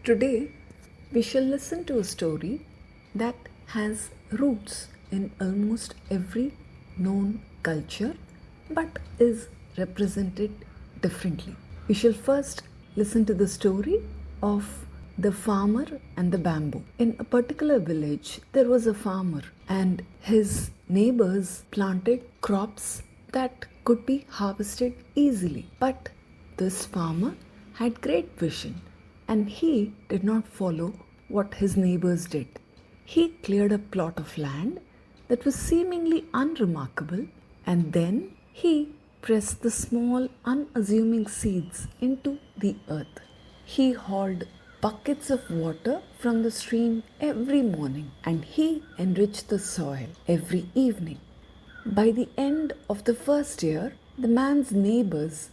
Today, we shall listen to a story that has roots in almost every known culture but is represented differently. We shall first listen to the story of the farmer and the bamboo. In a particular village, there was a farmer, and his neighbors planted crops that could be harvested easily. But this farmer had great vision, and he did not follow what his neighbors did. He cleared a plot of land that was seemingly unremarkable, and then he pressed the small, unassuming seeds into the earth. He hauled buckets of water from the stream every morning, and he enriched the soil every evening. By the end of the first year, the man's neighbors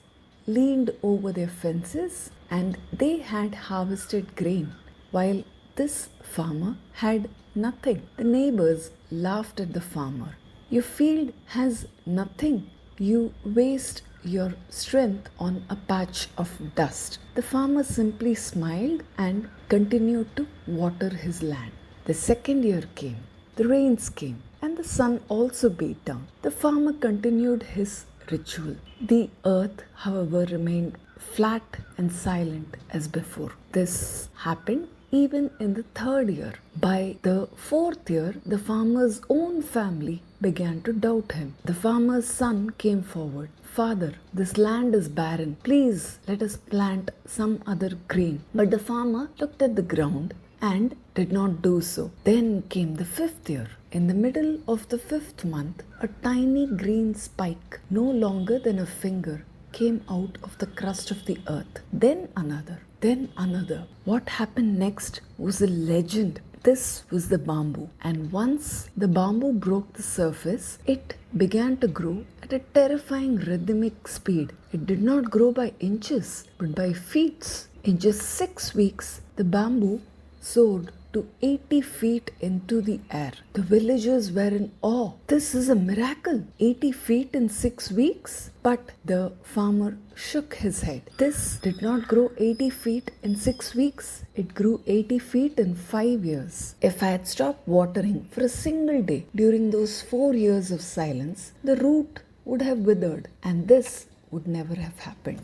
leaned over their fences and they had harvested grain, while this farmer had nothing. The neighbors laughed at the farmer. Your field has nothing. You waste your strength on a patch of dust. The farmer simply smiled and continued to water his land. The second year came. The rains came, and the sun also beat down. The farmer continued his ritual. The earth, however, remained flat and silent as before. This happened even in the third year. By the fourth year, the farmer's own family began to doubt him. The farmer's son came forward. Father, this land is barren. Please let us plant some other grain. But the farmer looked at the ground and did not do so. Then came the fifth year. In the middle of the fifth month, a tiny green spike, no longer than a finger, came out of the crust of the earth. Then another. Then another. What happened next was a legend. This was the bamboo, and once the bamboo broke the surface, it began to grow at a terrifying rhythmic speed. It did not grow by inches, but by feet. In just 6 weeks, the bamboo soared to 80 feet into the air. The villagers were in awe. This is a miracle. 80 feet in 6 weeks? But the farmer shook his head. This did not grow 80 feet in 6 weeks. It grew 80 feet in 5 years. If I had stopped watering for a single day during those 4 years of silence, the root would have withered, and this would never have happened.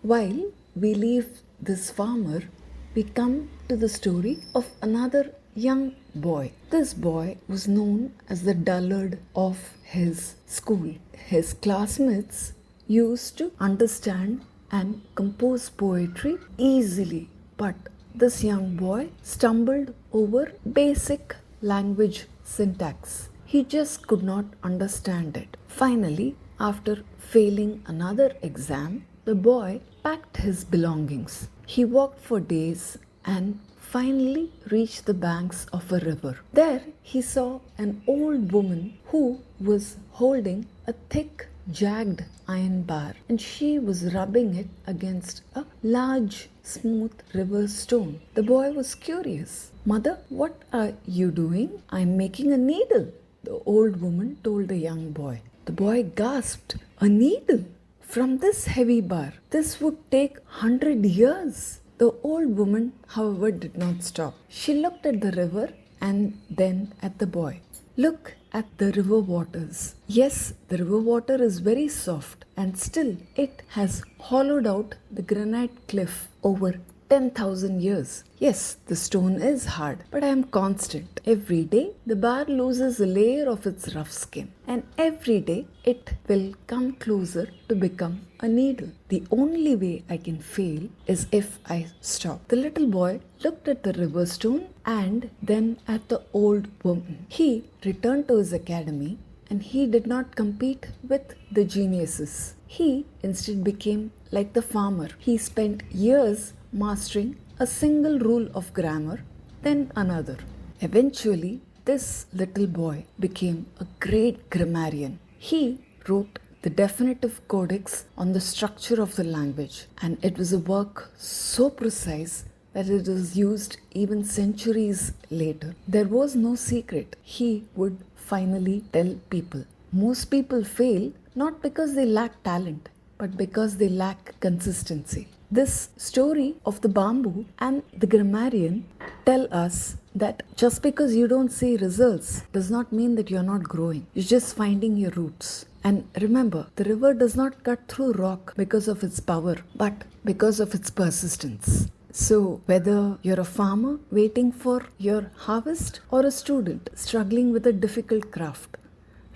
While we leave this farmer, we come to the story of another young boy. This boy was known as the dullard of his school. His classmates used to understand and compose poetry easily, but this young boy stumbled over basic language syntax. He just could not understand it. Finally, after failing another exam, the boy packed his belongings. He walked for days and finally reached the banks of a river. There he saw an old woman who was holding a thick, jagged iron bar, and she was rubbing it against a large, smooth river stone. The boy was curious. Mother, what are you doing? I'm making a needle, the old woman told the young boy. The boy gasped. A needle? From this heavy bar? This would take 100 years. The old woman, however, did not stop. She looked at the river and then at the boy. Look at the river waters. Yes, the river water is very soft, and still it has hollowed out the granite cliff over 10,000 years. Yes, the stone is hard, but I am constant. Every day, the bar loses a layer of its rough skin, and every day it will come closer to become a needle. The only way I can fail is if I stop. The little boy looked at the river stone and then at the old woman. He returned to his academy, and he did not compete with the geniuses. He instead became like the farmer. He spent years mastering a single rule of grammar, then another. Eventually, this little boy became a great grammarian. He wrote the definitive codex on the structure of the language, and it was a work so precise that it was used even centuries later. There was no secret. He would finally tell people. Most people fail not because they lack talent, but because they lack consistency. This story of the bamboo and the grammarian tell us that just because you don't see results does not mean that you're not growing. You're just finding your roots. And remember, the river does not cut through rock because of its power, but because of its persistence. So, whether you're a farmer waiting for your harvest or a student struggling with a difficult craft,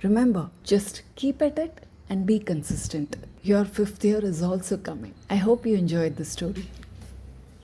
remember, just keep at it and be consistent. Your fifth year is also coming. I hope you enjoyed the story.